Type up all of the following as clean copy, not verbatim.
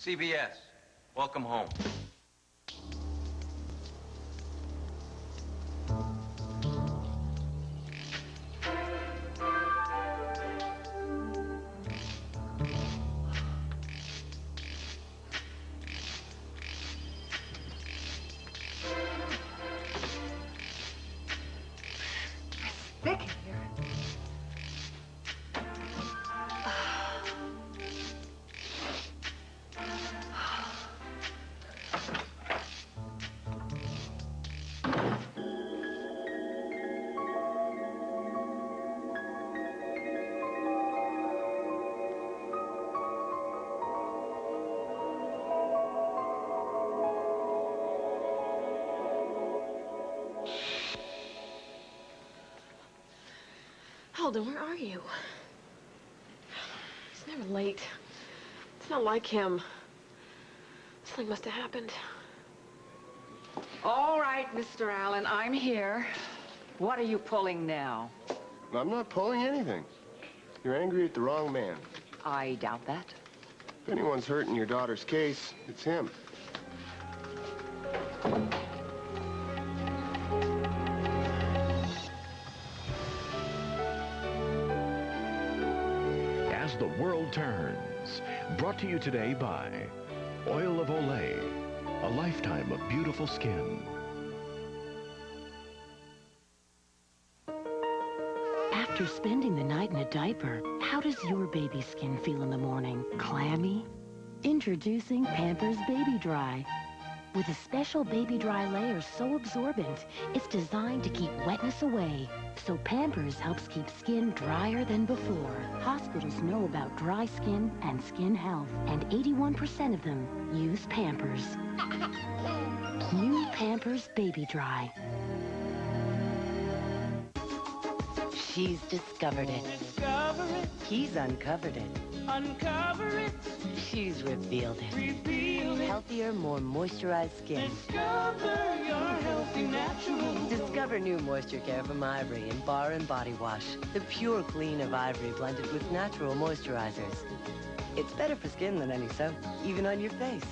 CBS, welcome home. Thick in here. Alden, where are you? He's never late. It's not like him. Something must have happened. All right, Mr. Allen, I'm here. What are you pulling now? I'm not pulling anything. You're angry at the wrong man. I doubt that. If anyone's hurt in your daughter's case, it's him. As the World Turns, brought to you today by Oil of Olay, a lifetime of beautiful skin. After spending the night in a diaper, how does your baby's skin feel in the morning? Clammy? Introducing Pampers Baby Dry. With a special Baby Dry layer so absorbent, it's designed to keep wetness away. So Pampers helps keep skin drier than before. Hospitals know about dry skin and skin health, and 81% of them use Pampers. New Pampers Baby Dry. She's discovered it. Discover it. He's uncovered it. Uncover it. She's revealed it. Reveal it. Healthier, more moisturized skin. Discover your healthy natural. Discover new moisture care from Ivory in bar and body wash. The pure clean of Ivory blended with natural moisturizers. It's better for skin than any soap, even on your face.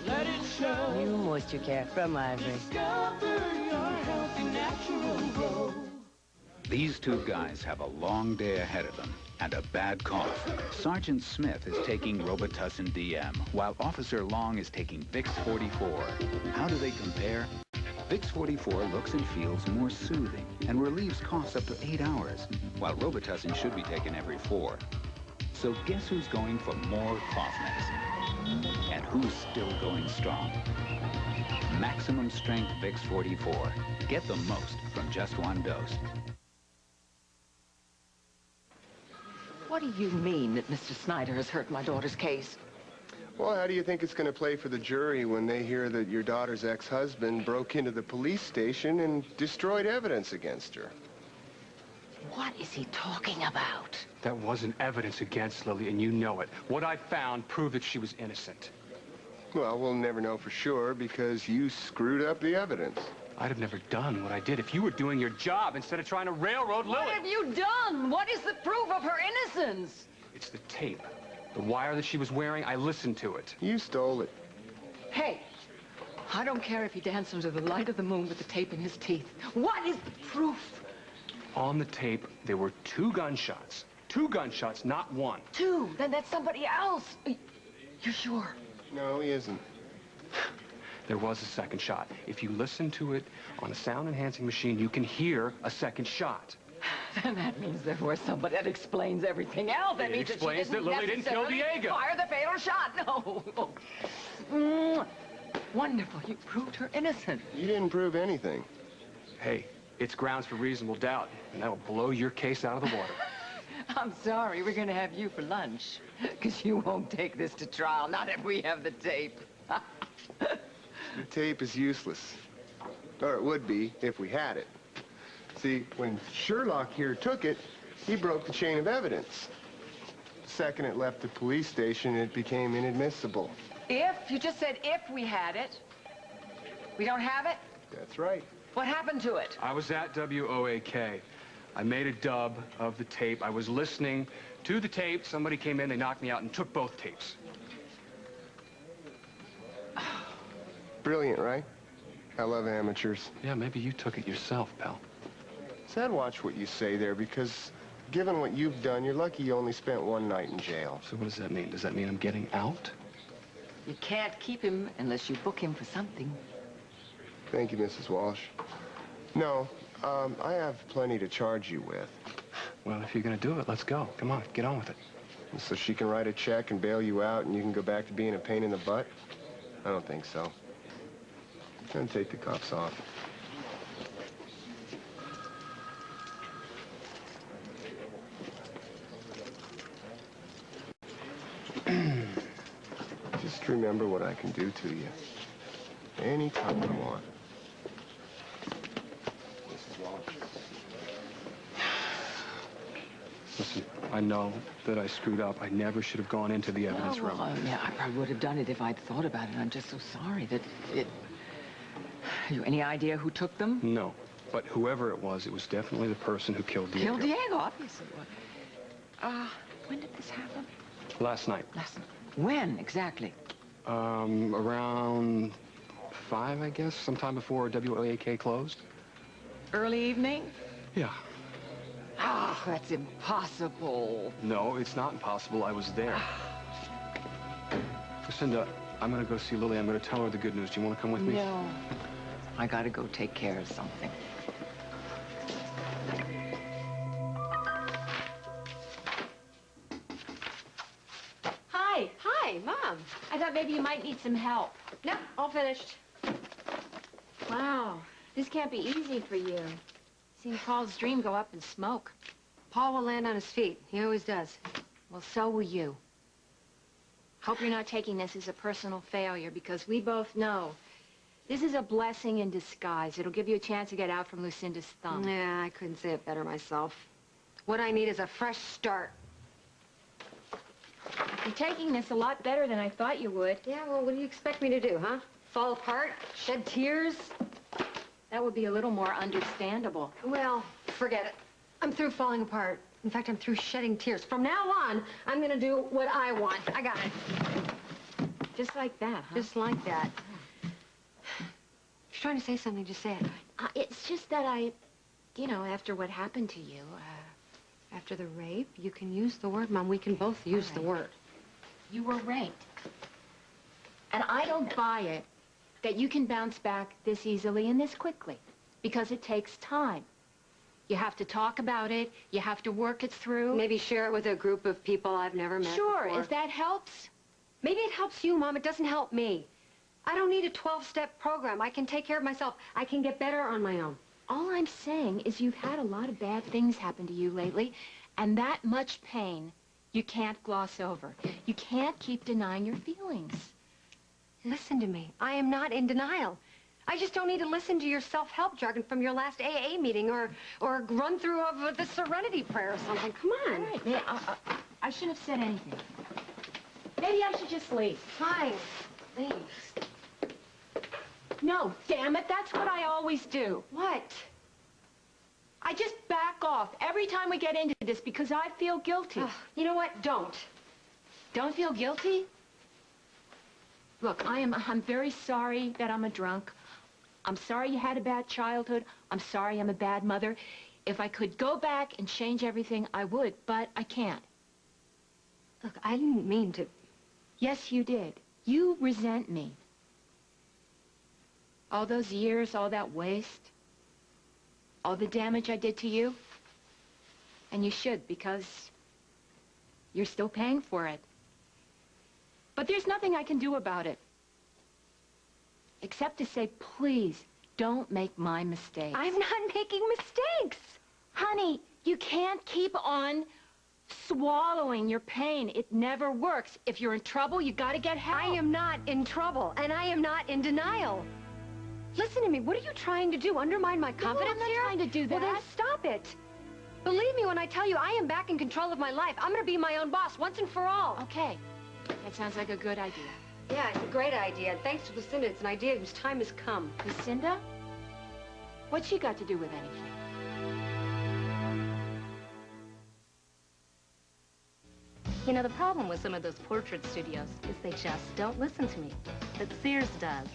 Let it show. New moisture care from Ivory. Discover your healthy natural glow. These two guys have a long day ahead of them and a bad cough. Sergeant Smith is taking Robitussin DM, while Officer Long is taking Vicks 44. How do they compare? Vicks 44 looks and feels more soothing and relieves coughs up to 8 hours, while Robitussin should be taken every 4. So guess who's going for more cough medicine? And who's still going strong? Maximum strength Vicks 44. Get the most from just one dose. What do you mean that Mr. Snyder has hurt my daughter's case? Well, how do you think it's going to play for the jury when they hear that your daughter's ex-husband broke into the police station and destroyed evidence against her? What is he talking about? That wasn't evidence against Lily, and you know it. What I found proved that she was innocent. Well, we'll never know for sure because you screwed up the evidence. I'd have never done what I did if you were doing your job instead of trying to railroad Lily. What have you done? What is the proof of her innocence? It's the tape. The wire that she was wearing, I listened to it. You stole it. Hey, I don't care if he danced under the light of the moon with the tape in his teeth. What is the proof? On the tape, there were 2 gunshots. 2 gunshots, not 1. 2? Then that's somebody else. You're sure? No, he isn't. There was a second shot. If you listen to it on a sound-enhancing machine, you can hear a second shot. Then that means there was somebody. That explains everything else. That It means explains that she that Lily didn't kill necessarily Diego. fire the fatal shot. No. Wonderful. You proved her innocent. You didn't prove anything. Hey, it's grounds for reasonable doubt, and that will blow your case out of the water. I'm sorry. We're going to have you for lunch. Because you won't take this to trial. Not if we have the tape. The tape is useless. Or it would be if we had it. See, when Sherlock here took it, he broke the chain of evidence. The second it left the police station, it became inadmissible. If? You just said if we had it. We don't have it? That's right. What happened to it? I was at WOAK. I made a dub of the tape. I was listening to the tape. Somebody came in, they knocked me out and took both tapes. Brilliant, right? I love amateurs. Yeah, maybe you took it yourself, pal. Sad, watch what you say there, because given what you've done, you're lucky you only spent one night in jail. So what does that mean? Does that mean I'm getting out? You can't keep him unless you book him for something. Thank you, Mrs. Walsh. No, I have plenty to charge you with. Well, if you're gonna do it, let's go. Come on, get on with it. So she can write a check and bail you out and you can go back to being a pain in the butt? I don't think so. Then take the cuffs off. Just remember what I can do to you. Anytime you want. Mrs. Walsh. Listen, I know that I screwed up. I never should have gone into the evidence room. Yeah, I probably would have done it if I'd thought about it. I'm just so sorry that it... You any idea who took them? No, but whoever it was definitely the person who killed Diego. Killed Diego, obviously. When did this happen? Last night. When, exactly? Around 5, I guess, sometime before WAK closed. Early evening? Yeah. That's impossible. No, it's not impossible. I was there. Lucinda, I'm gonna go see Lily. I'm gonna tell her the good news. Do you want to come with me? No. I gotta go take care of something. Hi. Hi, Mom. I thought maybe you might need some help. No, all finished. Wow, this can't be easy for you. Seeing Paul's dream go up in smoke. Paul will land on his feet. He always does. Well, so will you. Hope you're not taking this as a personal failure, because we both know this is a blessing in disguise. It'll give you a chance to get out from Lucinda's thumb. Yeah, I couldn't say it better myself. What I need is a fresh start. You're taking this a lot better than I thought you would. Yeah, well, what do you expect me to do, huh? Fall apart? Shed tears? That would be a little more understandable. Well, forget it. I'm through falling apart. In fact, I'm through shedding tears. From now on, I'm gonna do what I want. I got it. Just like that, huh? Just like that. If you're trying to say something, just say it. It's just that you know, after what happened to you, After the rape, you can use the word, Mom. We can both use the word. You were raped. And I don't buy it that you can bounce back this easily and this quickly, because it takes time. You have to talk about it. You have to work it through. Maybe share it with a group of people I've never met Sure, before. if that helps. Maybe it helps you, Mom. It doesn't help me. I don't need a 12-step program. I can take care of myself. I can get better on my own. All I'm saying is you've had a lot of bad things happen to you lately, and that much pain you can't gloss over. You can't keep denying your feelings. Listen to me. I am not in denial. I just don't need to listen to your self-help jargon from your last AA meeting or run through of the Serenity Prayer or something. Come on. All right, I shouldn't have said anything. Maybe I should just leave. Fine. Leave. No, damn it, that's what I always do. What? I just back off every time we get into this because I feel guilty. You know what? Don't. Don't feel guilty? Look, I'm very sorry that I'm a drunk. I'm sorry you had a bad childhood. I'm sorry I'm a bad mother. If I could go back and change everything, I would, but I can't. Look, I didn't mean to. Yes, you did. You resent me. All those years, all that waste, all the damage I did to you. And you should, because you're still paying for it. But there's nothing I can do about it. Except to say, please, don't make my mistakes. I'm not making mistakes. Honey, you can't keep on swallowing your pain. It never works. If you're in trouble, you gotta get help. I am not in trouble, and I am not in denial. Listen to me. What are you trying to do? Undermine my confidence I'm not here? trying to do Well, then that. stop it. Believe me when I tell you I am back in control of my life. I'm going to be my own boss once and for all. Okay. That sounds like a good idea. Yeah, it's a great idea. Thanks to Lucinda, it's an idea whose time has come. Lucinda? What's she got to do with anything? You know, the problem with some of those portrait studios is they just don't listen to me. But Sears does.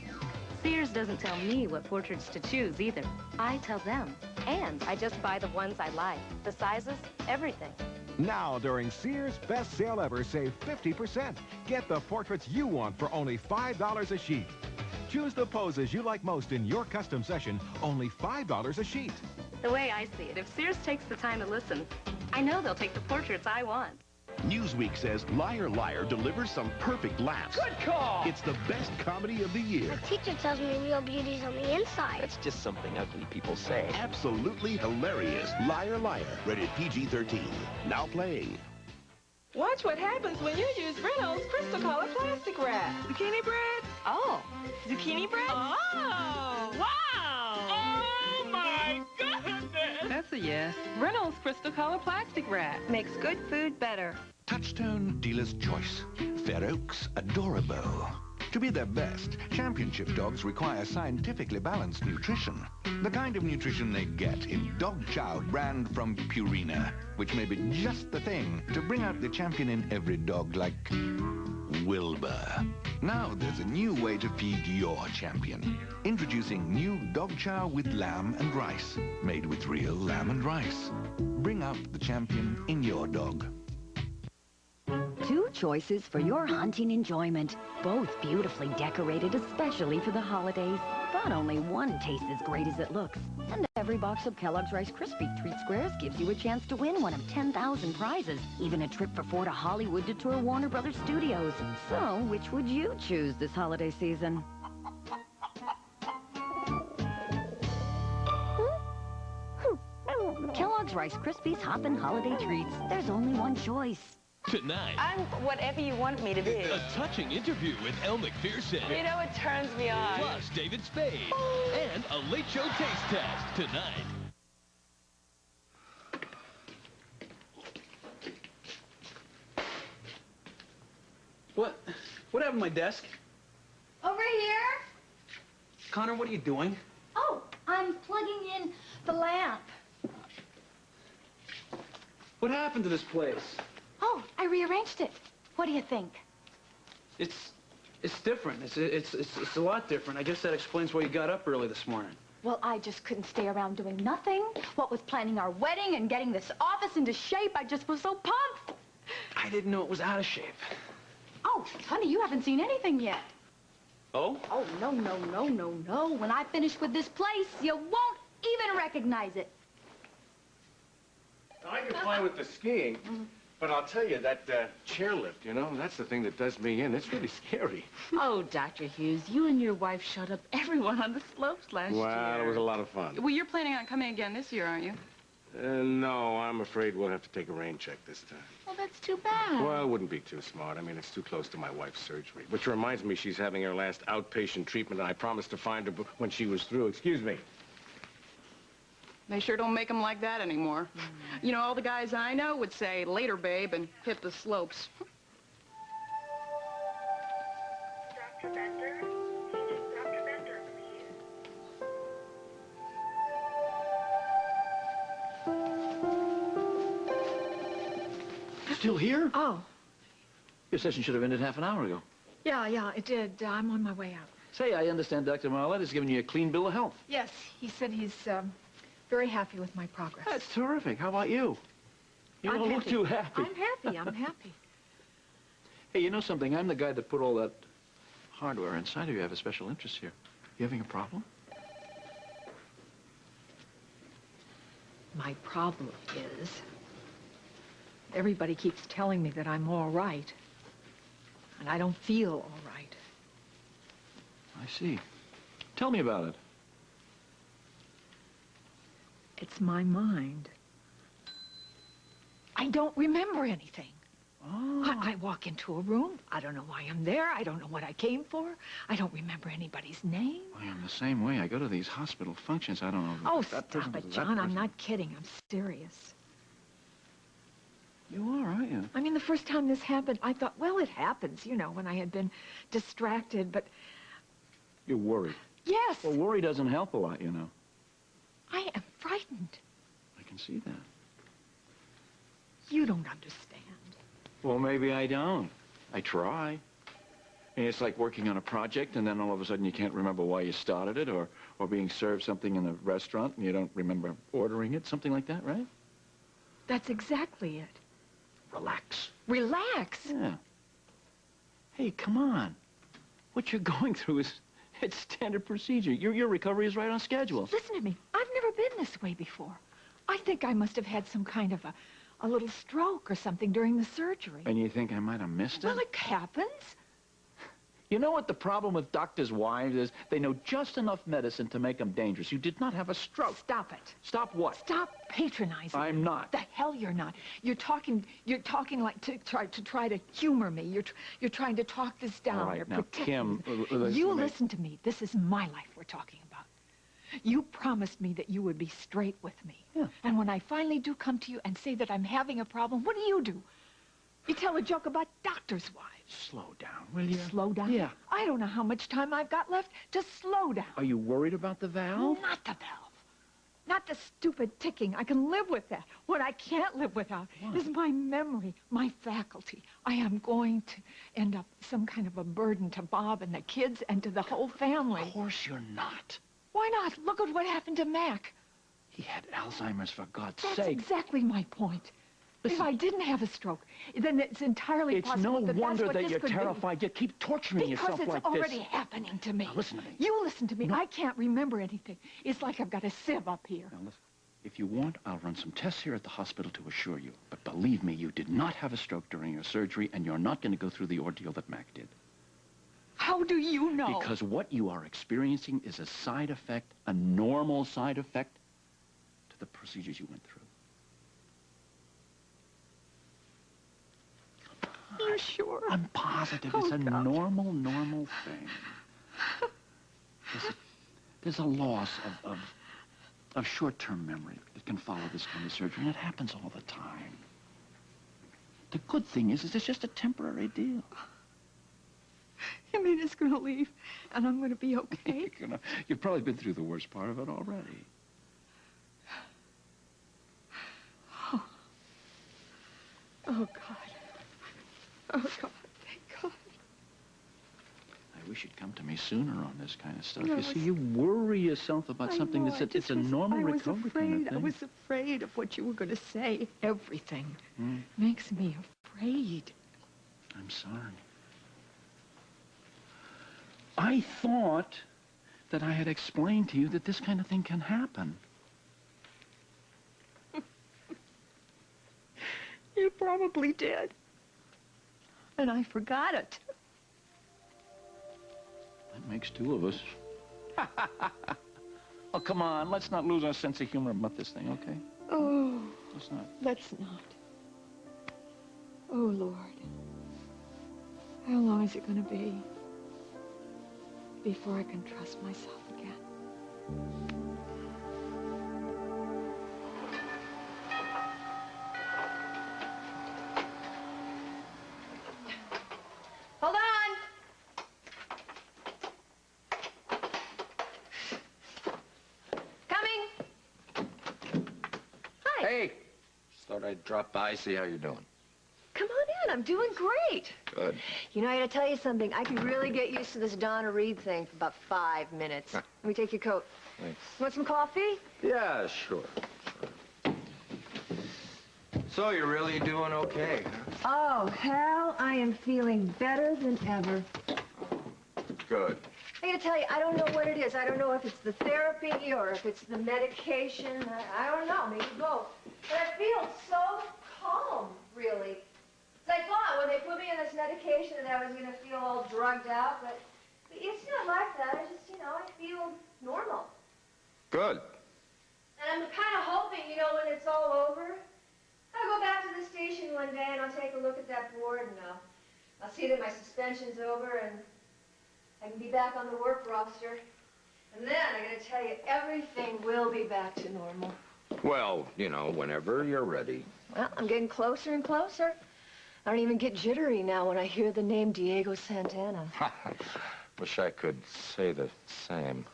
Sears doesn't tell me what portraits to choose either. I tell them. And I just buy the ones I like. The sizes, everything. Now, during Sears' best sale ever, save 50%. Get the portraits you want for only $5 a sheet. Choose the poses you like most in your custom session, only $5 a sheet. The way I see it, if Sears takes the time to listen, I know they'll take the portraits I want. Newsweek says Liar Liar delivers some perfect laughs. Good call! It's the best comedy of the year. My teacher tells me real beauty's on the inside. That's just something ugly people say. Absolutely hilarious. Liar Liar, rated PG-13. Now playing. Watch what happens when you use Reynolds Crystal Color plastic wrap. Zucchini bread? Oh. Zucchini bread? Oh. Wow. Oh, my goodness! That's a yes. Reynolds Crystal Color plastic wrap makes good food better. Touchstone Dealer's Choice. Fair Oaks Adorable. To be their best, championship dogs require scientifically balanced nutrition. The kind of nutrition they get in Dog Chow brand from Purina, which may be just the thing to bring out the champion in every dog like Wilbur. Now there's a new way to feed your champion. Introducing new Dog Chow with lamb and rice, made with real lamb and rice. Bring out the champion in your dog. Two choices for your hunting enjoyment. Both beautifully decorated especially for the holidays. But only one tastes as great as it looks. And every box of Kellogg's Rice Krispie Treat Squares gives you a chance to win one of 10,000 prizes. Even a trip for 4 to Hollywood to tour Warner Brothers Studios. So, which would you choose this holiday season? Kellogg's Rice Krispies Hoppin' Holiday Treats. There's only one choice. Tonight, I'm whatever you want me to be. a touching interview with Elle McPherson. You know what turns me on? Plus David Spade. And a late show taste test tonight. What happened to my desk? Over here. Connor, what are you doing? Oh, I'm plugging in the lamp. What happened to this place? Oh, I rearranged it. What do you think? It's different. It's a lot different. I guess that explains why you got up early this morning. Well, I just couldn't stay around doing nothing. What with planning our wedding and getting this office into shape, I just was so pumped. I didn't know it was out of shape. Oh, honey, you haven't seen anything yet. Oh? Oh, no, no, no, no, no. When I finish with this place, you won't even recognize it. I can fly with the skiing, but I'll tell you, that chairlift, you know, that's the thing that does me in. It's really scary. Oh, Dr. Hughes, you and your wife shut up everyone on the slopes last year. Well, it was a lot of fun. Well, you're planning on coming again this year, aren't you? No, I'm afraid we'll have to take a rain check this time. Well, that's too bad. Well, it wouldn't be too smart. I mean, it's too close to my wife's surgery. Which reminds me, she's having her last outpatient treatment, and I promised to find her when she was through. Excuse me. They sure don't make them like that anymore. You know, all the guys I know would say, later, babe, and hit the slopes. Dr. Bender? Dr. Bender, please. Still here? Oh, Your session should have ended half an hour ago. yeah, it did. I'm on my way out. Say, I understand Dr. Marlette has given you a clean bill of health. Yes, he said he's very happy with my progress. That's terrific. How about you? You I'm don't look happy. too happy. I'm happy. Hey, you know something? I'm the guy that put all that hardware inside of you. I have a special interest here. You having a problem? My problem is everybody keeps telling me that I'm all right, and I don't feel all right. I see. Tell me about it. It's my mind. I don't remember anything. Oh. I walk into a room. I don't know why I'm there. I don't know what I came for. I don't remember anybody's name. I'm the same way. I go to these hospital functions. I don't know. Oh, that stop person it, was that John. I'm person. not kidding. I'm serious. You are, aren't you? I mean, the first time this happened, I thought, well, it happens, you know, when I had been distracted, but... You're worried. Yes. Well, worry doesn't help a lot, you know. I am frightened. I can see that. You don't understand. Well, maybe I don't. I try. And it's like working on a project, and then all of a sudden you can't remember why you started it, or being served something in a restaurant, and you don't remember ordering it, something like that, right? That's exactly it. Relax. Relax? Yeah. Hey, come on. What you're going through it's standard procedure. Your recovery is right on schedule. Listen to me. I've never been this way before. I think I must have had some kind of a little stroke or something during the surgery. And you think I might have missed it? Well, it happens. You know what the problem with doctors' wives is? They know just enough medicine to make them dangerous. You did not have a stroke. Stop it. Stop what? Stop patronizing. I'm not. The hell you're not. You're talking like to try to humor me. You're trying to talk this down. All right, You're now, Kim, You listen to me. This is my life we're talking about. You promised me that you would be straight with me. Yeah. And when I finally do come to you and say that I'm having a problem, what do? You tell a joke about doctors' wives. Slow down, will you? Slow down? Yeah. I don't know how much time I've got left. Just slow down. Are you worried about the valve? Not the valve. Not the stupid ticking. I can live with that. What I can't live without is my memory, my faculty. I am going to end up some kind of a burden to Bob and the kids and to the whole family. Of course you're not. Why not? Look at what happened to Mac. He had Alzheimer's, for God's That's sake. exactly my point. Listen, if I didn't have a stroke, then it's entirely possible no that wonder that's what that this you're could terrified. You keep torturing yourself like this. Because it's already happening to me. Now, listen to me. You listen to me. I can't remember anything. It's like I've got a sieve up here. Now, listen. If you want, I'll run some tests here at the hospital to assure you. But believe me, you did not have a stroke during your surgery, and you're not going to go through the ordeal that Mac did. How do you know? Because what you are experiencing is a side effect, a normal side effect, to the procedures you went through. You sure? I'm positive. It's a normal thing. There's a loss of short-term memory that can follow this kind of surgery, and it happens all the time. The good thing is it's just a temporary deal. You mean it's going to leave, and I'm going to be okay? You've probably been through the worst part of it already. Oh, God. Oh, God. Thank God. I wish you'd come to me sooner on this kind of stuff. No, You see, you worry yourself about something that's it's a normal recovery kind of thing. I was afraid of what you were going to say. Everything makes me afraid. I'm sorry. I thought that I had explained to you that this kind of thing can happen. You probably did. And I forgot it. That makes two of us. Oh, come on. Let's not lose our sense of humor about this thing, okay? Oh. Let's not. Let's not. Oh, Lord. How long is it going to be before I can trust myself again? Hold on. Coming. Hi. Hey! Just thought I'd drop by, see how you're doing. Come on in. I'm doing great. Good. You know, I gotta tell you something. I can really get used to this Donna Reed thing for about 5 minutes. Let me take your coat. Thanks. Want some coffee? Yeah, sure. So you're really doing okay, huh? Oh, hell, I am feeling better than ever. Good. I gotta tell you, I don't know what it is. I don't know if it's the therapy or if it's the medication. I don't know, maybe both. But I feel so calm, really. I thought when they put me on this medication that I was gonna feel all drugged out, but it's not like that. I just, I feel normal. Good. And I'm kind of hoping, when it's all over, I'll go back to the station one day and I'll take a look at that board and I'll see that my suspension's over and I can be back on the work roster. And then, I gotta tell you, everything will be back to normal. Well, whenever you're ready. Well, I'm getting closer and closer. I don't even get jittery now when I hear the name Diego Santana. Wish I could say the same.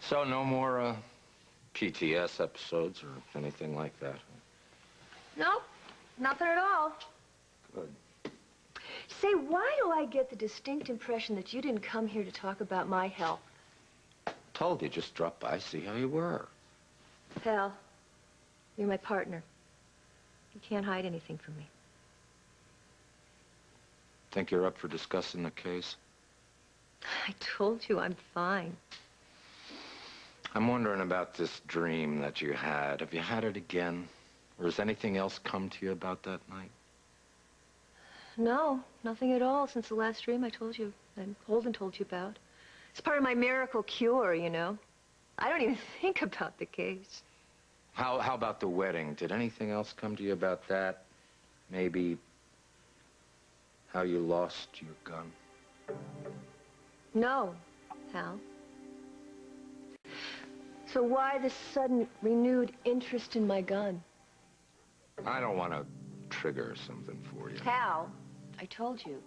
So no more PTS episodes or anything like that? Nope, nothing at all. Good. Say, why do I get the distinct impression that you didn't come here to talk about my health? Told you, just drop by, see how you were. Hal, you're my partner. You can't hide anything from me. Think you're up for discussing the case? I told you I'm fine. I'm wondering about this dream that you had. Have you had it again? Or has anything else come to you about that night? No, nothing at all since the last dream I told you, and Holden told you about. It's part of my miracle cure, you know. I don't even think about the case. How about the wedding? Did anything else come to you about that? Maybe how you lost your gun? No, Hal. So why this sudden renewed interest in my gun? I don't want to trigger something for you. Hal, I told you,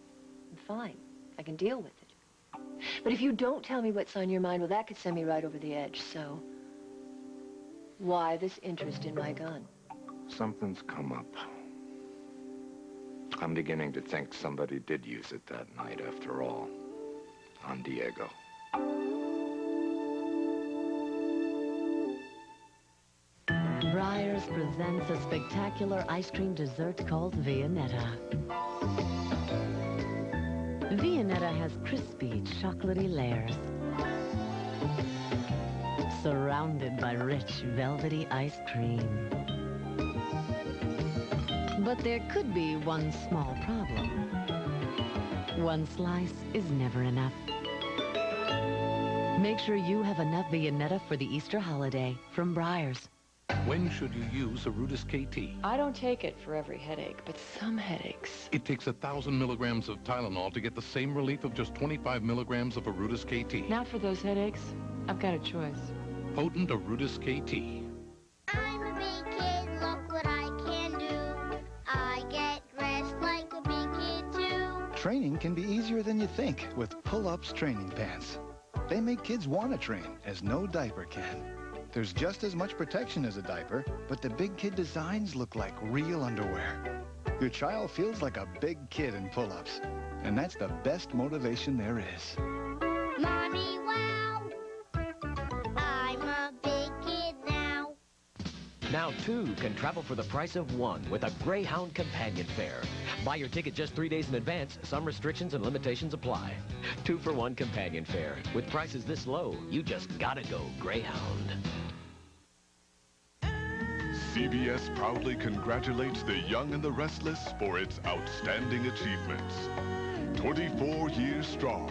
I'm fine. I can deal with it. But if you don't tell me what's on your mind, well, that could send me right over the edge, so why this interest in my gun? Something's come up. I'm beginning to think somebody did use it that night after all, on Diego. Breyers presents a spectacular ice cream dessert called Viennetta. Viennetta has crispy, chocolatey layers, surrounded by rich, velvety ice cream. But there could be one small problem. One slice is never enough. Make sure you have enough Viennetta for the Easter holiday from Breyers. When should you use Arudis KT? I don't take it for every headache, but some headaches. It takes 1,000 milligrams of Tylenol to get the same relief of just 25 milligrams of Arudis KT. Not for those headaches. I've got a choice. Potent Arudis KT. I'm a big kid, look what I can do. I get dressed like a big kid too. Training can be easier than you think with Pull-Ups training pants. They make kids want to train, as no diaper can. There's just as much protection as a diaper, but the big kid designs look like real underwear. Your child feels like a big kid in Pull-Ups, and that's the best motivation there is. Mommy, wow, I'm a big kid now. Now two can travel for the price of one with a Greyhound companion fare. Buy your ticket just 3 days in advance. Some restrictions and limitations apply. 2-for-1 companion fare. With prices this low, you just gotta go Greyhound. CBS proudly congratulates The Young and the Restless for its outstanding achievements. 24 years strong,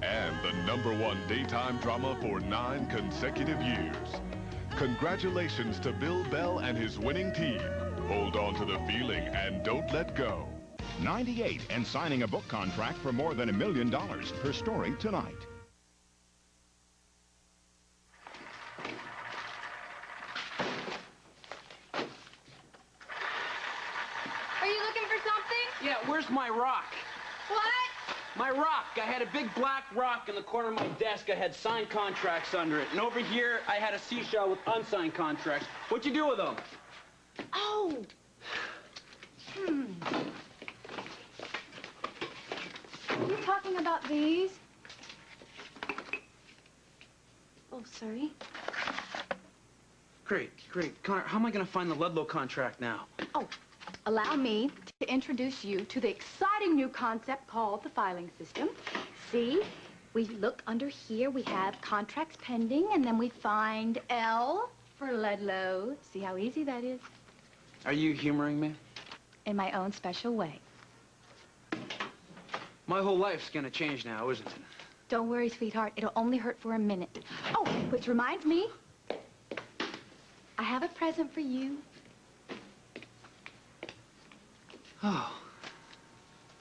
and the #1 daytime drama for 9 consecutive years. Congratulations to Bill Bell and his winning team. Hold on to the feeling and don't let go. 98 and signing a book contract for more than $1 million per story tonight. Are you looking for something? Yeah, where's my rock? What? My rock. I had a big black rock in the corner of my desk. I had signed contracts under it. And over here, I had a seashell with unsigned contracts. What'd you do with them? Oh. Are you talking about these? Oh, sorry. Great. Connor, how am I going to find the Ludlow contract now? Oh, allow me to introduce you to the exciting new concept called the filing system. See, we look under here, we have contracts pending, and then we find L for Ludlow. See how easy that is? Are you humoring me? In my own special way. My whole life's going to change now, isn't it? Don't worry, sweetheart. It'll only hurt for a minute. Oh, which reminds me, I have a present for you. Oh.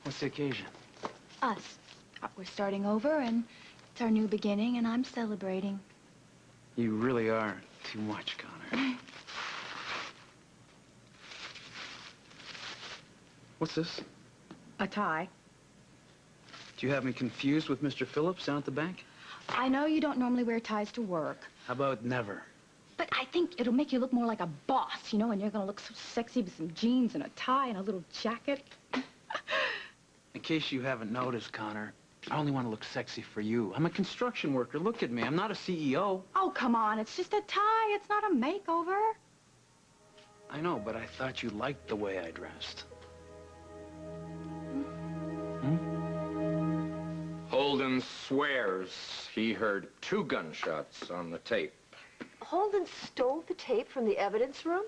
What's the occasion? Us. We're starting over, and it's our new beginning, and I'm celebrating. You really are too much, Connor. What's this? A tie. Do you have me confused with Mr. Phillips down at the bank? I know you don't normally wear ties to work, How about never? but I think it'll make you look more like a boss, you know, and you're gonna look so sexy with some jeans and a tie and a little jacket. In case you haven't noticed, Connor, I only want to look sexy for you. I'm a construction worker. Look at me. I'm not a CEO. Oh, come on. It's just a tie. It's not a makeover. I know, but I thought you liked the way I dressed. Holden swears he heard 2 gunshots on the tape. Holden stole the tape from the evidence room?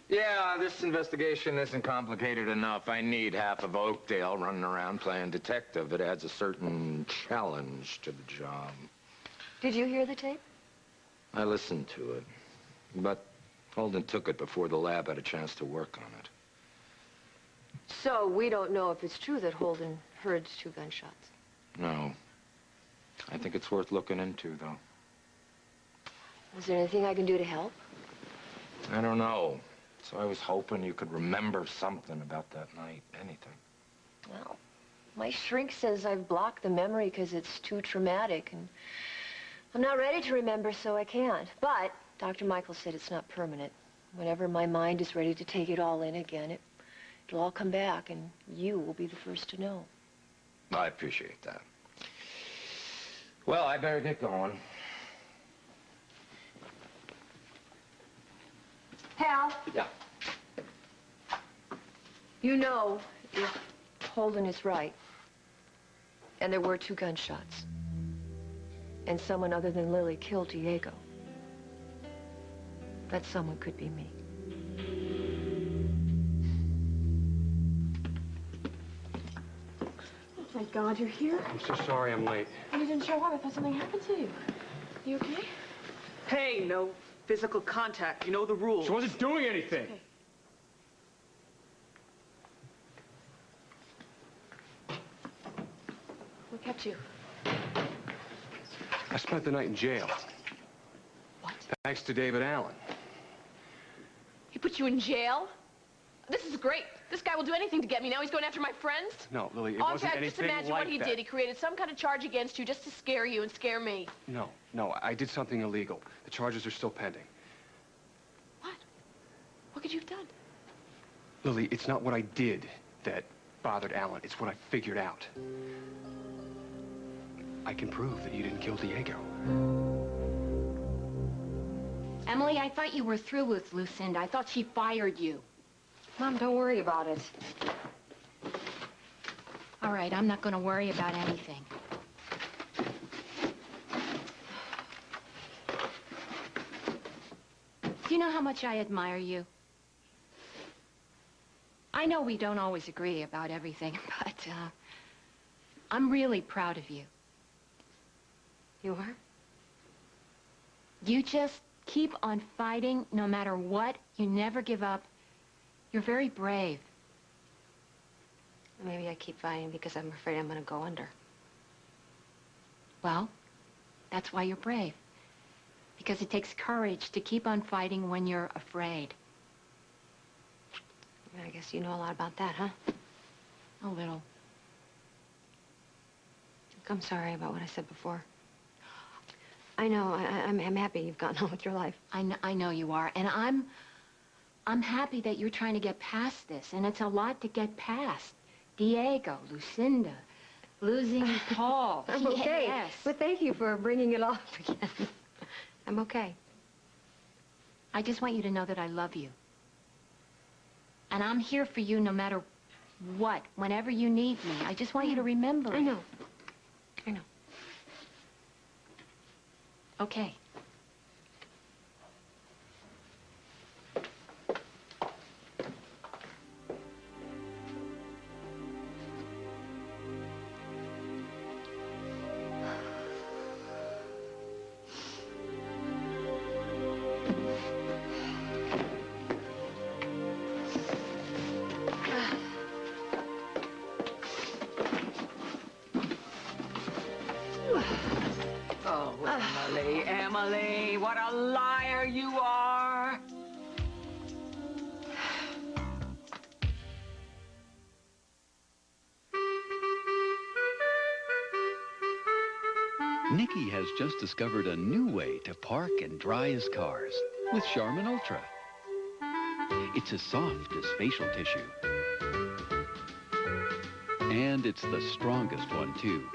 Yeah, this investigation isn't complicated enough. I need half of Oakdale running around playing detective. It adds a certain challenge to the job. Did you hear the tape? I listened to it, but Holden took it before the lab had a chance to work on it. So we don't know if it's true that Holden heard 2 gunshots. No. I think it's worth looking into, though. Is there anything I can do to help? I don't know. So I was hoping you could remember something about that night. Anything. Well, my shrink says I've blocked the memory because it's too traumatic, and I'm not ready to remember, so I can't. But Dr. Michael said it's not permanent. Whenever my mind is ready to take it all in again, it'll all come back, and you will be the first to know. I appreciate that. Well, I better get going. Hal? Yeah. You know if Holden is right, and there were 2 gunshots, and someone other than Lily killed Diego, that someone could be me. Oh, thank God you're here. I'm so sorry I'm late. And you didn't show up. I thought something happened to you. You okay? Hey, no physical contact. You know the rules. She wasn't doing anything. Okay. What kept you? I spent the night in jail. What? Thanks to David Allen. He put you in jail? This is great. This guy will do anything to get me. Now he's going after my friends? No, Lily, it Oh, wasn't in fact, just anything imagine like what he that. did. He created some kind of charge against you just to scare you and scare me. No, I did something illegal. The charges are still pending. What could you have done? Lily, it's not what I did that bothered Allen. It's what I figured out. I can prove that you didn't kill Diego. Emily, I thought you were through with Lucinda. I thought she fired you. Mom, don't worry about it. All right, I'm not going to worry about anything. Do you know how much I admire you? I know we don't always agree about everything, but I'm really proud of you. You are? You just keep on fighting no matter what. You never give up. You're very brave. Maybe I keep fighting because I'm afraid I'm going to go under. Well, that's why you're brave. Because it takes courage to keep on fighting when you're afraid. I guess you know a lot about that, huh? A little. I'm sorry about what I said before. I know. I'm happy you've gotten on with your life. I know you are. And I'm happy that you're trying to get past this. And it's a lot to get past. Diego, Lucinda, losing Paul. I'm okay. Yes. But thank you for bringing it up again. I'm okay. I just want you to know that I love you. And I'm here for you no matter what, whenever you need me. I just want you to remember it. I know. I know. Okay. Oh, Emily, what a liar you are. Nicky has just discovered a new way to park and dry his cars with Charmin Ultra. It's as soft as facial tissue And it's the strongest one, too.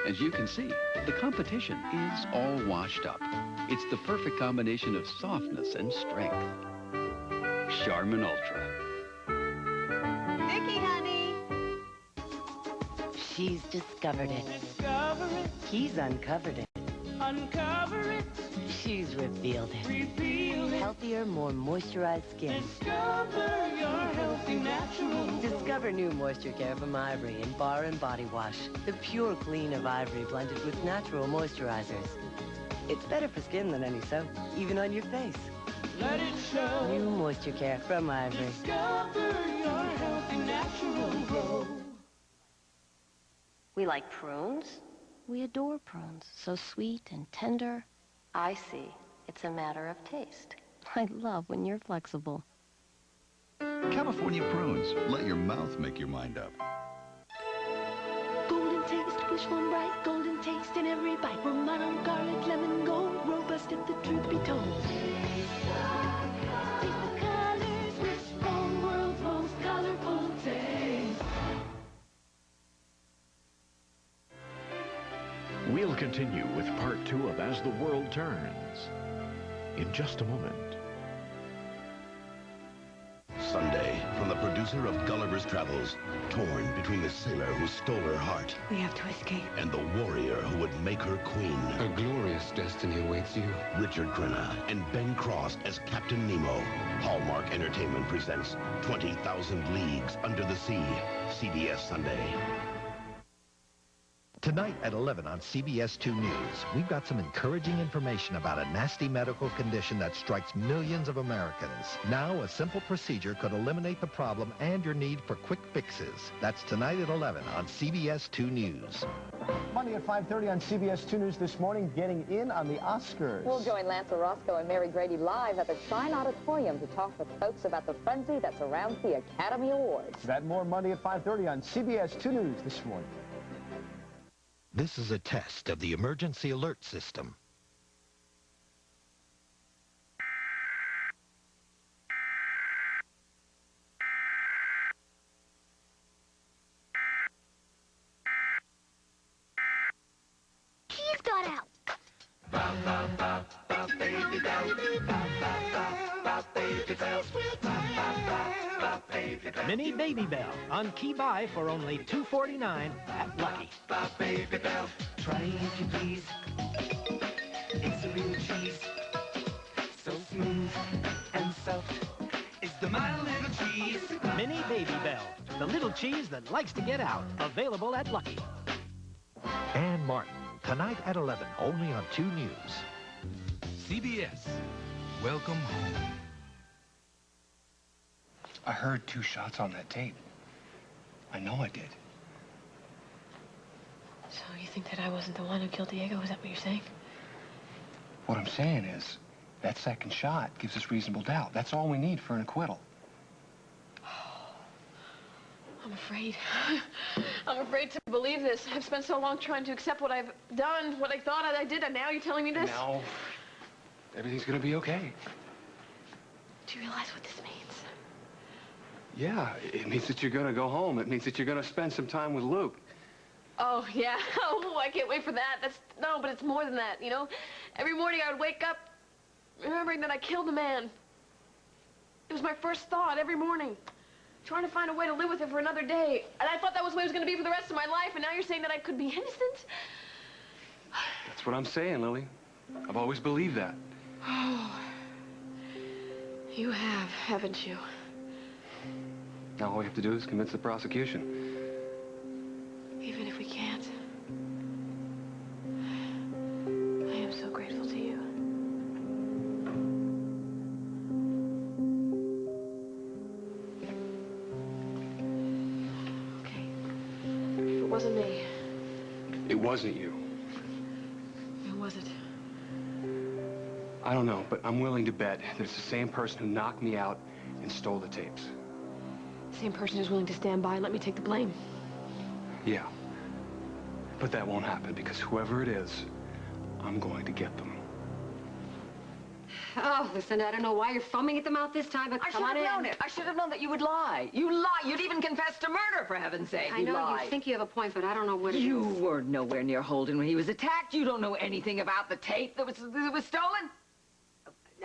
As you can see, the competition is all washed up. It's the perfect combination of softness and strength. Charmin Ultra. Vicky, honey. She's discovered it. Discover it. He's uncovered it. Uncover it. She's revealed it. Reveal it. Healthier, more moisturized skin. Discover your healthy natural. Discover new moisture care from Ivory in bar and body wash. The pure clean of Ivory blended with natural moisturizers. It's better for skin than any soap, even on your face. Let it show. New moisture care from Ivory. Discover your healthy natural glow. We like prunes? We adore prunes, so sweet and tender. I see. It's a matter of taste. I love when you're flexible. California prunes. Let your mouth make your mind up. Golden taste, wish one bright, golden taste in every bite. Romano, garlic, lemon, gold, robust if the truth be told. Taste the colors, wish from world's most colorful taste. We'll continue with part 2 of As the World Turns in just a moment. Sunday, from the producer of Gulliver's Travels, torn between the sailor who stole her heart We have to escape. and the warrior who would make her queen. A glorious destiny awaits you. Richard Crenna and Ben Cross as Captain Nemo. Hallmark Entertainment presents 20,000 Leagues Under the Sea. CBS Sunday. Tonight at 11 on CBS 2 News, we've got some encouraging information about a nasty medical condition that strikes millions of Americans. Now, a simple procedure could eliminate the problem and your need for quick fixes. That's tonight at 11 on CBS 2 News. Monday at 5:30 on CBS 2 News this morning, getting in on the Oscars. We'll join Lance Orozco and Mary Grady live at the Shine Auditorium to talk with folks about the frenzy that surrounds the Academy Awards. That more Monday at 5:30 on CBS 2 News this morning. This is a test of the emergency alert system. Keys got out. Mini Baby Bell on key buy for only $2.49 at Lucky. Try it if you please. It's a real cheese. So smooth and soft. It's the My Little Cheese. Mini Baby Bell, the little cheese that likes to get out. Available at Lucky. Ann Martin, tonight at 11, only on 2 News. CBS. Welcome home. I heard 2 shots on that tape. I know I did. So you think that I wasn't the one who killed Diego? Is that what you're saying? What I'm saying is, that second shot gives us reasonable doubt. That's all we need for an acquittal. I'm afraid. I'm afraid to believe this. I've spent so long trying to accept what I've done, what I thought I did, and now you're telling me this? Now, everything's gonna be okay. Do you realize what this means? Yeah, it means that you're gonna go home. It means that you're gonna spend some time with Luke. Oh, yeah. Oh, I can't wait for that. No, but it's more than that, you know? Every morning I would wake up remembering that I killed a man. It was my first thought every morning. Trying to find a way to live with it for another day. And I thought that was the way it was going to be for the rest of my life, and now you're saying that I could be innocent? That's what I'm saying, Lily. I've always believed that. Oh. You have, haven't you? Now all we have to do is convince the prosecution. Even if we can't. I am so grateful to you. Okay. It wasn't me. It wasn't you. Who was it? I don't know, but I'm willing to bet that it's the same person who knocked me out and stole the tapes. Same person who's willing to stand by and let me take the blame. Yeah. But that won't happen because whoever it is, I'm going to get them. Oh, listen, I don't know why you're foaming at the mouth this time, but I come should on have in. known it. I should have known that you would lie. You lie. You'd even confess to murder, for heaven's sake. I know lied. you think you have a point, but I don't know what it is. You were nowhere near Holden when he was attacked. You don't know anything about the tape that was stolen.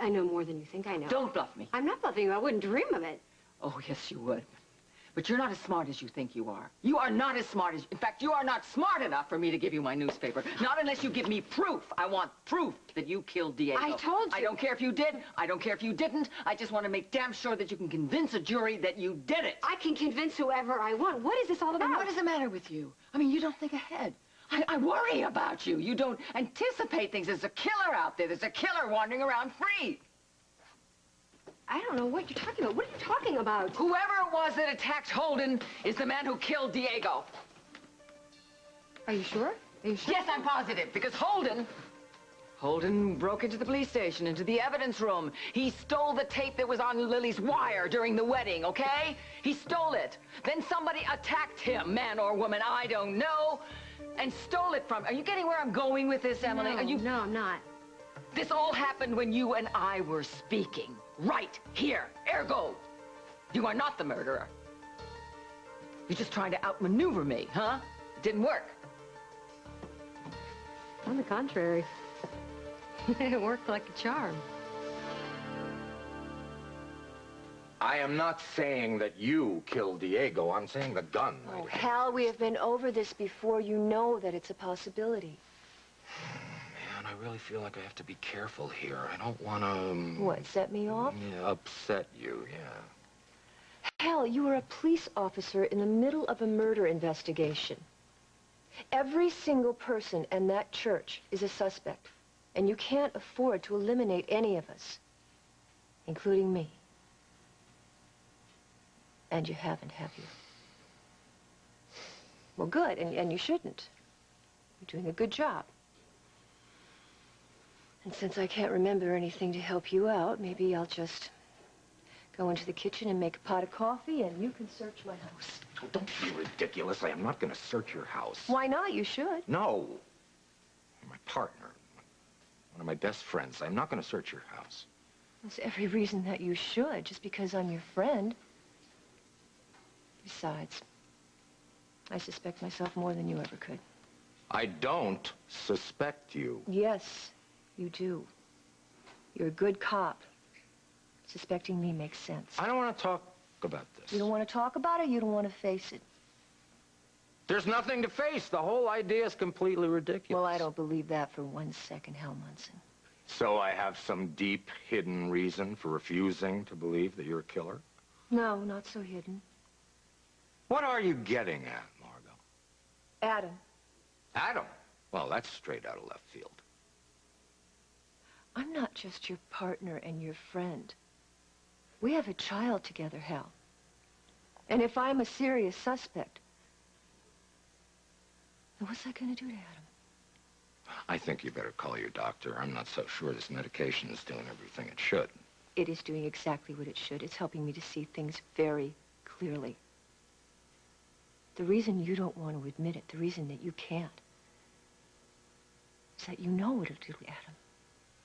I know more than you think I know. Don't bluff me. I'm not bluffing you. I wouldn't dream of it. Oh, yes, you would. But you're not as smart as you think you are. You are not as smart as... In fact, you are not smart enough for me to give you my newspaper. Not unless you give me proof. I want proof that you killed Diego. I told you. I don't care if you did. I don't care if you didn't. I just want to make damn sure that you can convince a jury that you did it. I can convince whoever I want. What is this all about? And what is the matter with you? I mean, you don't think ahead. I worry about you. You don't anticipate things. There's a killer out there. There's a killer wandering around free. I don't know what you're talking about. What are you talking about? Whoever it was that attacked Holden is the man who killed Diego. Are you sure? Are you sure? Yes, I'm positive, because Holden broke into the police station, into the evidence room. He stole the tape that was on Lily's wire during the wedding, okay? He stole it. Then somebody attacked him, man or woman, I don't know, and stole it from... Are you getting where I'm going with this, Emily? No, I'm not. This all happened when you and I were speaking. Right here. Ergo, you are not the murderer. You're just trying to outmaneuver me, huh? It didn't work. On the contrary. It worked like a charm. I am not saying that you killed Diego. I'm saying the gun. Oh, Hal, we have been over this before. You know that it's a possibility. Man, I really feel like I have to be careful here. I don't want to... What, set me off? Yeah, upset you, yeah. Hal, you are a police officer in the middle of a murder investigation. Every single person in that church is a suspect, and you can't afford to eliminate any of us, including me. And you haven't, have you? Well, good, and you shouldn't. You're doing a good job. And since I can't remember anything to help you out, maybe I'll just go into the kitchen and make a pot of coffee, and you can search my house. Oh, don't be ridiculous. I am not going to search your house. Why not? You should. No. You're my partner. One of my best friends. I'm not going to search your house. There's every reason that you should, just because I'm your friend. Besides, I suspect myself more than you ever could. I don't suspect you. Yes, you do. You're a good cop. Suspecting me makes sense. I don't want to talk about this. You don't want to talk about it, you don't want to face it. There's nothing to face. The whole idea is completely ridiculous. Well, I don't believe that for 1 second, Hal Munson. So I have some deep, hidden reason for refusing to believe that you're a killer? No, not so hidden. What are you getting at, Margot? Adam. Adam? Well, that's straight out of left field. I'm not just your partner and your friend. We have a child together, Hal. And if I'm a serious suspect, then what's that going to do to Adam? I think you better call your doctor. I'm not so sure this medication is doing everything it should. It is doing exactly what it should. It's helping me to see things very clearly. The reason you don't want to admit it, the reason that you can't, is that you know what it'll do to Adam.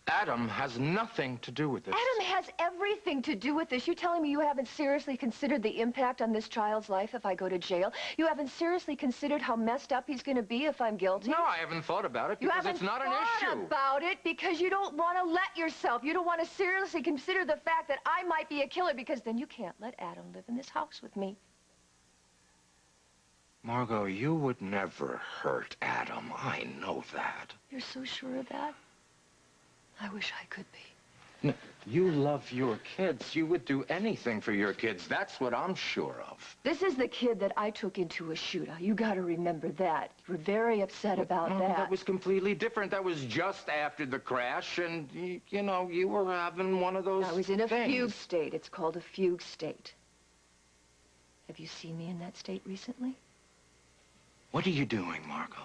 Adam has nothing to do with this. Adam has everything to do with this. You're telling me you haven't seriously considered the impact on this child's life if I go to jail? You haven't seriously considered how messed up he's going to be if I'm guilty? No, I haven't thought about it because it's not an issue. You haven't thought about it because you don't want to let yourself. You don't want to seriously consider the fact that I might be a killer, because then you can't let Adam live in this house with me. Margot, you would never hurt Adam. I know that. You're so sure of that? I wish I could be. No, you love your kids. You would do anything for your kids. That's what I'm sure of. This is the kid that I took into a shootout. You got to remember that. You were very upset about that. That was completely different. That was just after the crash, and, you know, you were having one of those I was in a things. fugue state. It's called a fugue state. Have you seen me in that state recently? What are you doing, Margot?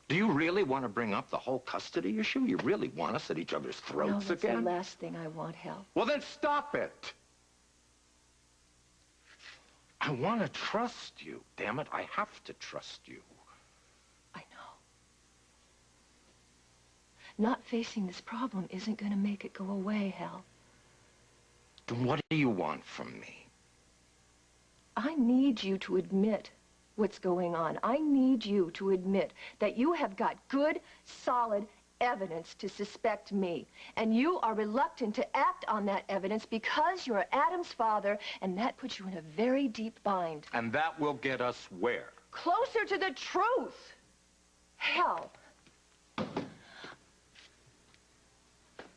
Do you really want to bring up the whole custody issue? You really want us at each other's throats No, that's again? the last thing I want, Hal. Well, then stop it. I want to trust you. Damn it, I have to trust you. I know. Not facing this problem isn't going to make it go away, Hal. Then what do you want from me? I need you to admit what's going on. I need you to admit that you have got good, solid evidence to suspect me. And you are reluctant to act on that evidence because you're Adam's father, and that puts you in a very deep bind. And that will get us where? Closer to the truth. Hell.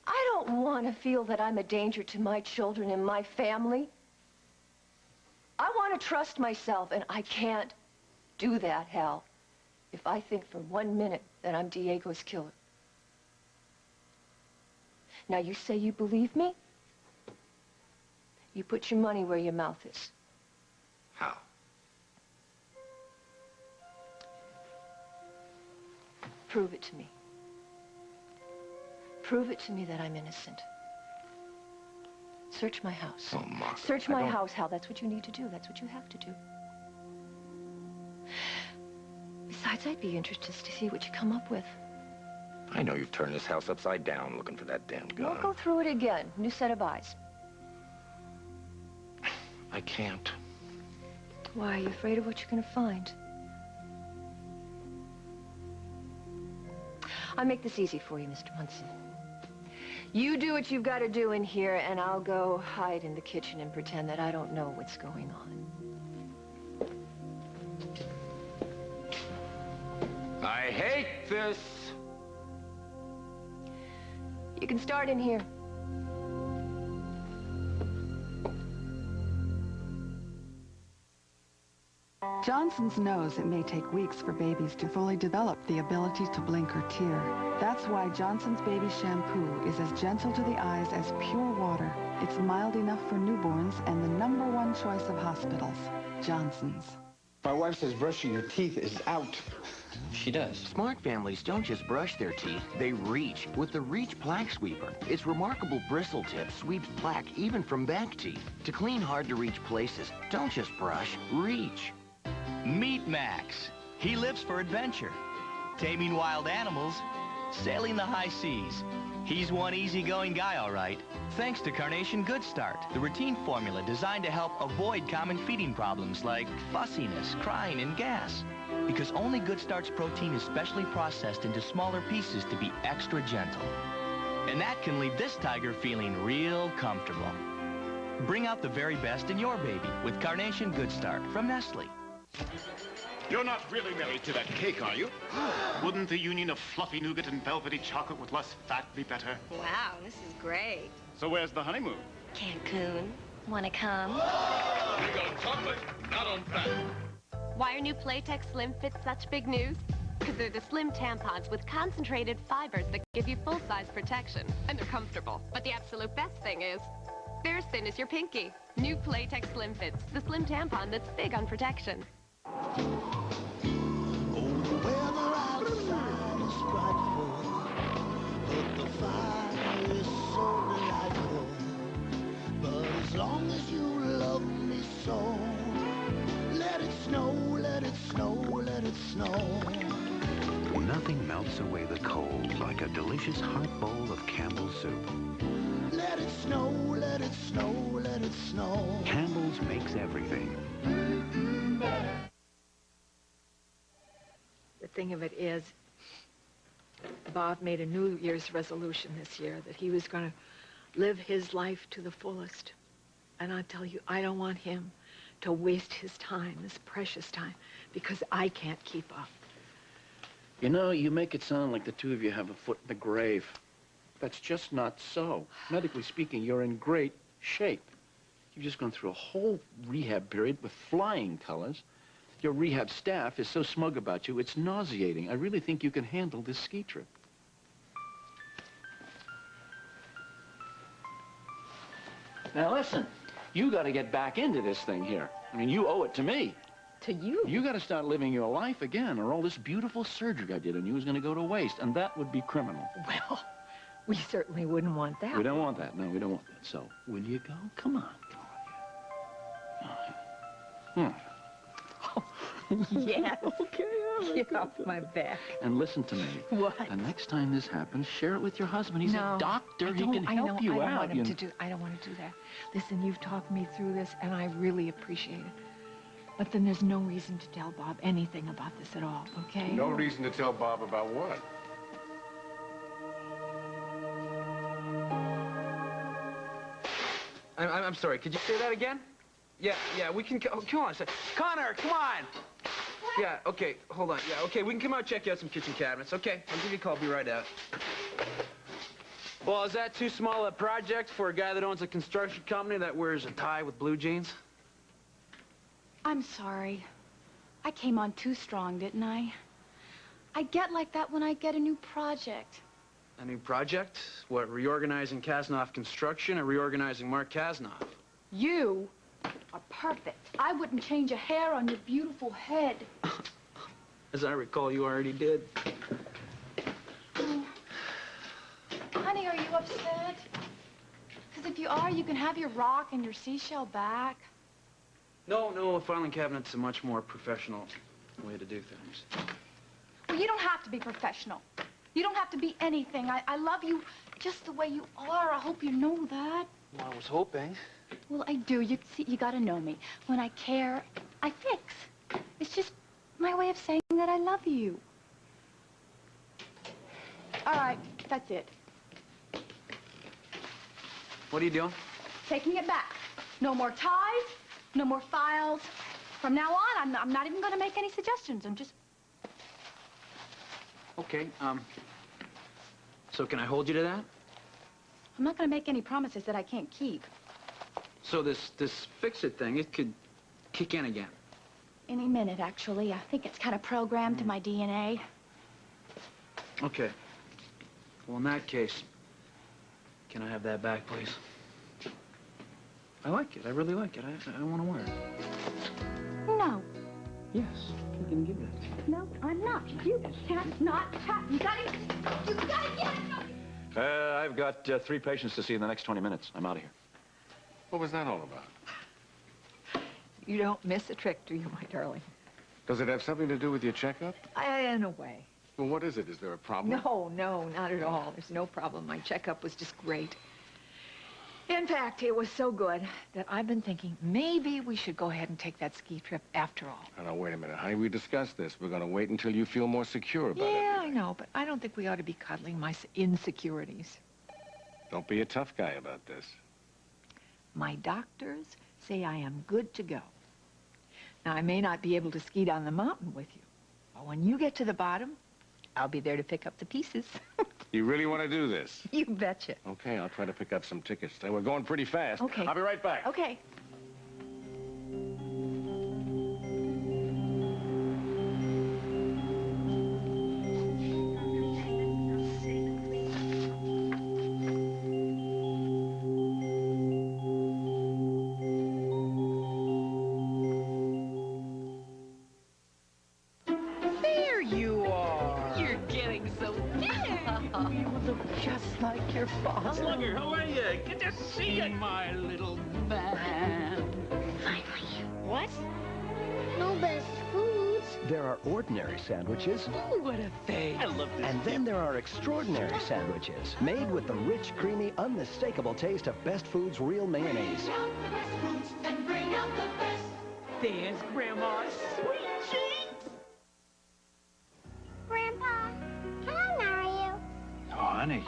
I don't want to feel that I'm a danger to my children and my family. I want to trust myself, and I can't do that, Hal, if I think for 1 minute that I'm Diego's killer. Now, you say you believe me? You put your money where your mouth is. How? Prove it to me. Prove it to me that I'm innocent. Search my house. Oh, Margaret, Search my house, Hal. That's what you need to do. That's what you have to do. Besides, I'd be interested to see what you come up with. I know you've turned this house upside down looking for that damn gun. We'll go through it again. New set of eyes. I can't. Why, are you afraid of what you're going to find? I'll make this easy for you, Mr. Munson. You do what you've got to do in here, and I'll go hide in the kitchen and pretend that I don't know what's going on. I hate this. You can start in here. Johnson's knows it may take weeks for babies to fully develop the ability to blink or tear. That's why Johnson's baby shampoo is as gentle to the eyes as pure water. It's mild enough for newborns and the #1 choice of hospitals, Johnson's. My wife says brushing your teeth is out. She does. Smart families don't just brush their teeth, they reach with the Reach Plaque Sweeper. Its remarkable bristle tip sweeps plaque even from back teeth. To clean hard-to-reach places, don't just brush, reach. Meet Max. He lives for adventure, taming wild animals, sailing the high seas. He's one easygoing guy, all right. Thanks to Carnation Good Start, the routine formula designed to help avoid common feeding problems like fussiness, crying, and gas. Because only Good Start's protein is specially processed into smaller pieces to be extra gentle. And that can leave this tiger feeling real comfortable. Bring out the very best in your baby with Carnation Good Start from Nestle. You're not really married to that cake, are you? Wouldn't the union of fluffy nougat and velvety chocolate with less fat be better? Wow, this is great. So where's the honeymoon? Cancun. Wanna come? Big on chocolate, not on fat. Why are new Playtex Slim Fits such big news? Because they're the slim tampons with concentrated fibers that give you full-size protection. And they're comfortable. But the absolute best thing is, they're as thin as your pinky. New Playtex Slim Fits, the slim tampon that's big on protection. As long as you love me so, let it snow, let it snow, let it snow. Nothing melts away the cold like a delicious hot bowl of Campbell's soup. Let it snow, let it snow, let it snow. Campbell's makes everything. The thing of it is, Bob made a New Year's resolution this year that he was going to live his life to the fullest. And I tell you, I don't want him to waste his time, this precious time, because I can't keep up. You know, you make it sound like the two of you have a foot in the grave. That's just not so. Medically speaking, you're in great shape. You've just gone through a whole rehab period with flying colors. Your rehab staff is so smug about you, it's nauseating. I really think you can handle this ski trip. Now listen, you got to get back into this thing here. I mean, you owe it to me. To you? You got to start living your life again, or all this beautiful surgery I did on you is going to go to waste, and that would be criminal. Well, we certainly wouldn't want that. We don't want that. No, we don't want that. So, will you go? Come on. Come on. Yes. Okay, Get off my back. And listen to me. What? The next time this happens, share it with your husband. He's No, a doctor. I He can help you I don't out. want him to do. I don't want to do that. Listen, you've talked me through this, and I really appreciate it. But then there's no reason to tell Bob anything about this at all, okay? No reason to tell Bob about what? I'm sorry, could you say that again? Yeah, we can, oh, come on a second. Connor, come on! Yeah, okay, hold on. Yeah, okay, we can come out and check out some kitchen cabinets. Okay, I'll give you a call, be right out. Well, is that too small a project for a guy that owns a construction company that wears a tie with blue jeans? I'm sorry. I came on too strong, didn't I? I get like that when I get a new project. A new project? What, reorganizing Kasnoff Construction or reorganizing Mark Kasnoff? You are perfect. I wouldn't change a hair on your beautiful head. As I recall, you already did. Oh. Honey, are you upset? Because if you are, you can have your rock and your seashell back. No, a filing cabinet's a much more professional way to do things. Well, you don't have to be professional. You don't have to be anything. I love you just the way you are. I hope you know that. Well, I was hoping. Well, I do. You see, you gotta know me. When I care, I fix. It's just my way of saying that I love you. All right, that's it. What are you doing? Taking it back. No more ties, no more files. From now on, I'm not even gonna make any suggestions. I'm just... Okay, so can I hold you to that? I'm not gonna make any promises that I can't keep. So this fix-it thing, it could kick in again. Any minute, actually. I think it's kind of programmed to my DNA. Okay. Well, in that case, can I have that back, please? I like it. I really like it. I want to wear it. No. Yes, you can give it. No, I'm not. You can't not tap. You gotta get it. I've got 3 patients to see in the next 20 minutes. I'm out of here. What was that all about? You don't miss a trick, do you, my darling? Does it have something to do with your checkup? In a way. Well, what is it? Is there a problem? No, not at all. There's no problem. My checkup was just great. In fact, it was so good that I've been thinking maybe we should go ahead and take that ski trip after all. Now, wait a minute, honey. We discussed this. We're going to wait until you feel more secure about it. Yeah, I know, but I don't think we ought to be cuddling my insecurities. Don't be a tough guy about this. My doctors say I am good to go. Now, I may not be able to ski down the mountain with you, but when you get to the bottom, I'll be there to pick up the pieces. You really want to do this? You betcha. Okay, I'll try to pick up some tickets. We're going pretty fast. Okay. I'll be right back. Okay. There you are. You're getting so big. You look just like your father. Slugger, how are you? Good to see you, my little man. Finally. What? No best foods. There are ordinary sandwiches. Ooh, what a face. I love this. And then there are extraordinary sandwiches, made with the rich, creamy, unmistakable taste of Best Foods real mayonnaise. And bring out the best. There's Grandma's sweet cheeks. Grandpa, can I marry you? Oh, honey,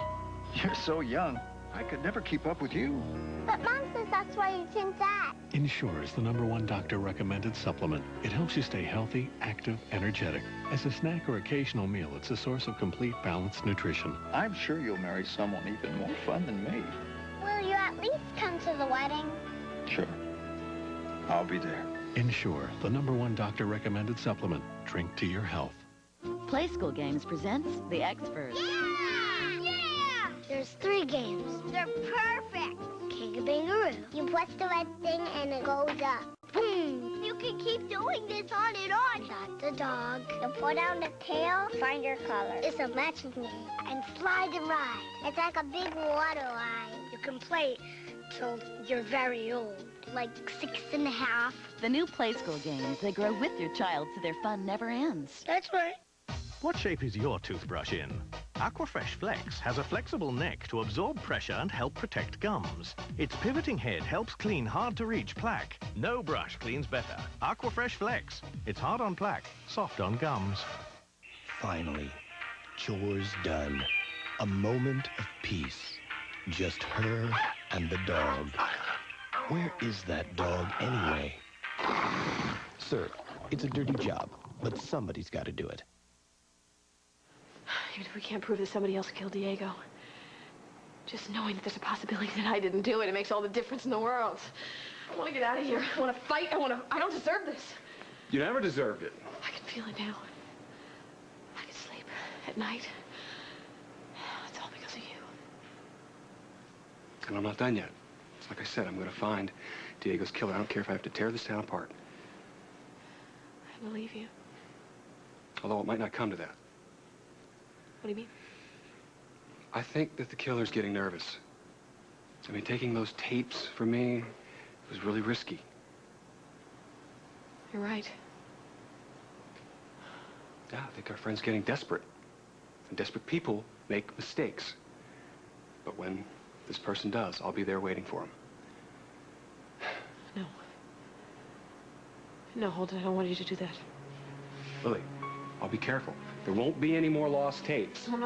you're so young. I could never keep up with you. But Mom says that's why you think that. Ensure is the #1 doctor-recommended supplement. It helps you stay healthy, active, energetic. As a snack or occasional meal, it's a source of complete, balanced nutrition. I'm sure you'll marry someone even more fun than me. Will you at least come to the wedding? Sure. I'll be there. Ensure, the #1 doctor-recommended supplement. Drink to your health. Play School Games presents The Experts. Yeah! There's 3 games. They're perfect. King-a-bingaroo. You press the red thing and it goes up. Boom! You can keep doing this on and on. Shot the dog. You pull down the tail, find your color. It's a matching game. And slide and ride. It's like a big water line. You can play till you're very old. like 6.5. The new Play School games, they grow with your child so their fun never ends. That's right. What shape is your toothbrush in? Aquafresh Flex has a flexible neck to absorb pressure and help protect gums. Its pivoting head helps clean hard-to-reach plaque. No brush cleans better. Aquafresh Flex. It's hard on plaque, soft on gums. Finally, chores done. A moment of peace. Just her and the dog. Where is that dog anyway? Sir, it's a dirty job, but somebody's got to do it. Even if we can't prove that somebody else killed Diego, just knowing that there's a possibility that I didn't do it, it makes all the difference in the world. I want to get out of here. I want to fight. I don't deserve this. You never deserved it. I can feel it now. I can sleep at night. It's all because of you. And I'm not done yet. It's like I said, I'm going to find Diego's killer. I don't care if I have to tear this town apart. I believe you. Although it might not come to that. What do you mean? I think that the killer's getting nervous. I mean, taking those tapes from me was really risky. You're right. Yeah, I think our friend's getting desperate. And desperate people make mistakes. But when this person does, I'll be there waiting for him. No. No, Holden, I don't want you to do that. Lily, I'll be careful. There won't be any more lost tapes. No.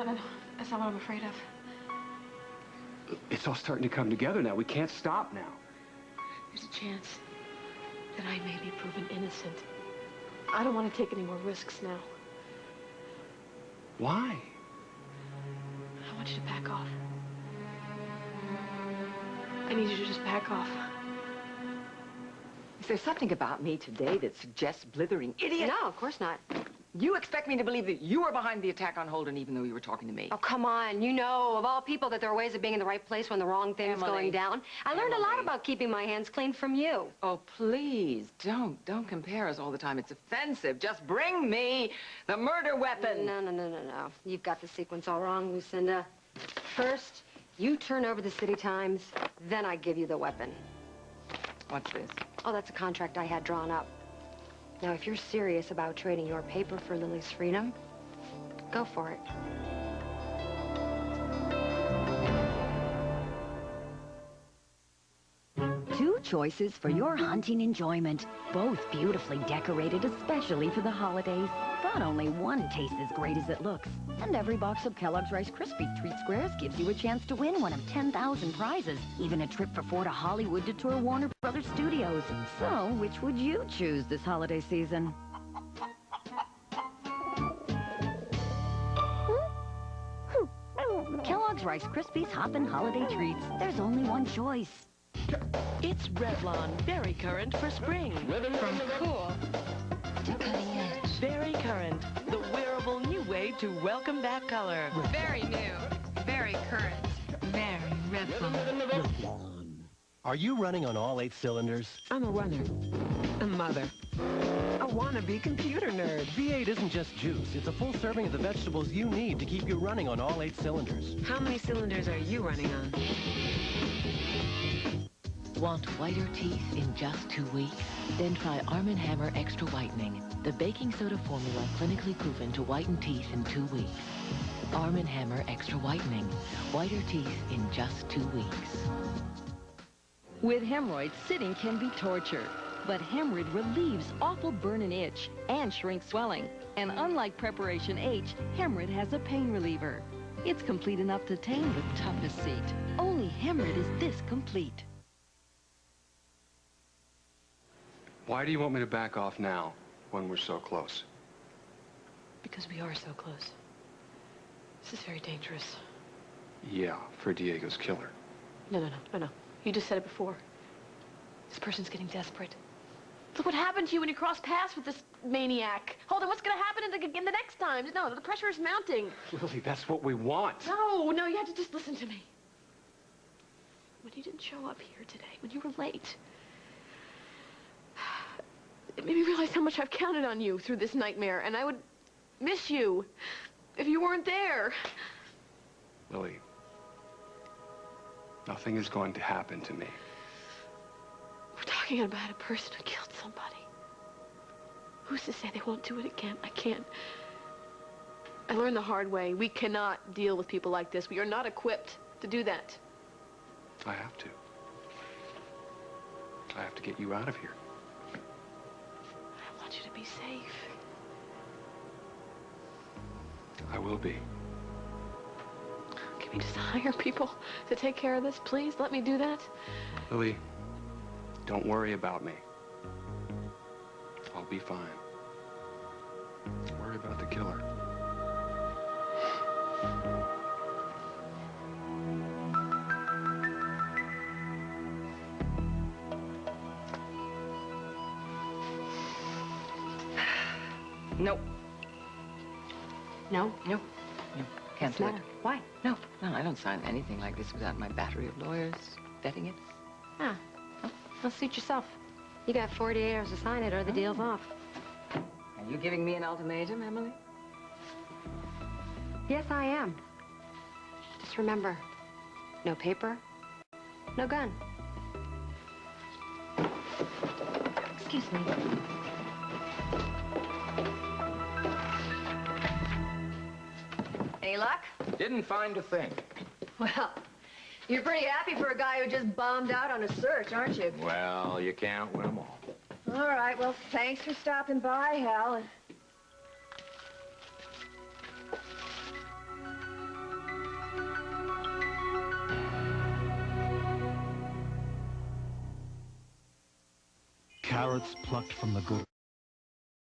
That's not what I'm afraid of. It's all starting to come together now. We can't stop now. There's a chance that I may be proven innocent. I don't want to take any more risks now. Why? I want you to back off. I need you to just back off. Is there something about me today that suggests blithering idiot? No, of course not. You expect me to believe that you were behind the attack on Holden even though you were talking to me? Oh, come on. You know, of all people, that there are ways of being in the right place when the wrong thing's going down. I learned a lot about keeping my hands clean from you. Oh, please, don't compare us all the time. It's offensive. Just bring me the murder weapon. No. You've got the sequence all wrong, Lucinda. First, you turn over the City Times, then I give you the weapon. What's this? Oh, that's a contract I had drawn up. Now, if you're serious about trading your paper for Lily's freedom, go for it. Two choices for your hunting enjoyment, both beautifully decorated especially for the holidays. But only one tastes as great as it looks. And every box of Kellogg's Rice Krispie Treat Squares gives you a chance to win one of 10,000 prizes. Even a trip for 4 to Hollywood to tour Warner Brothers Studios. So, which would you choose this holiday season? Kellogg's Rice Krispies Hoppin' Holiday Treats. There's only one choice. It's Revlon, very current for spring. From cool to cutting edge. Very current, the wearable new way to welcome back color. Very new, very current, very Revlon. Are you running on all 8 cylinders? I'm a runner, a mother, a wannabe computer nerd. V8 isn't just juice. It's a full serving of the vegetables you need to keep you running on all 8 cylinders. How many cylinders are you running on? Want whiter teeth in just 2 weeks? Then try Arm & Hammer Extra Whitening, the baking soda formula clinically proven to whiten teeth in 2 weeks. Arm & Hammer Extra Whitening, whiter teeth in just 2 weeks. With hemorrhoids, sitting can be torture. But Hemorrhoid relieves awful burn and itch and shrinks swelling. And unlike Preparation H, Hemorrhoid has a pain reliever. It's complete enough to tame the toughest seat. Only Hemorrhoid is this complete. Why do you want me to back off now when we're so close? Because we are so close. This is very dangerous. Yeah, for Diego's killer. No. You just said it before. This person's getting desperate. Look what happened to you when you crossed paths with this maniac. Holden, what's going to happen in the next time? No, the pressure is mounting. Lily, that's what we want. No, you have to just listen to me. When you didn't show up here today, when you were late, it made me realize how much I've counted on you through this nightmare, and I would miss you if you weren't there. Lily, nothing is going to happen to me. We're talking about a person who killed somebody. Who's to say they won't do it again? I can't. I learned the hard way. We cannot deal with people like this. We are not equipped to do that. I have to. I have to get you out of here. I want you to be safe. I will be. Can we just hire people to take care of this, please? Let me do that. Lily, don't worry about me. I'll be fine. Don't worry about the killer. Nope. No? Nope. No. Can't What's do the it. matter? Why? No, I don't sign anything like this without my battery of lawyers vetting it. Ah, well, suit yourself. You got 48 hours to sign it or the deal's off. Are you giving me an ultimatum, Emily? Yes, I am. Just remember, no paper, no gun. Excuse me. Any luck? Didn't find a thing. Well, you're pretty happy for a guy who just bombed out on a search, aren't you? Well, you can't win them all. All right, well, thanks for stopping by, Hal. Carrots plucked from the good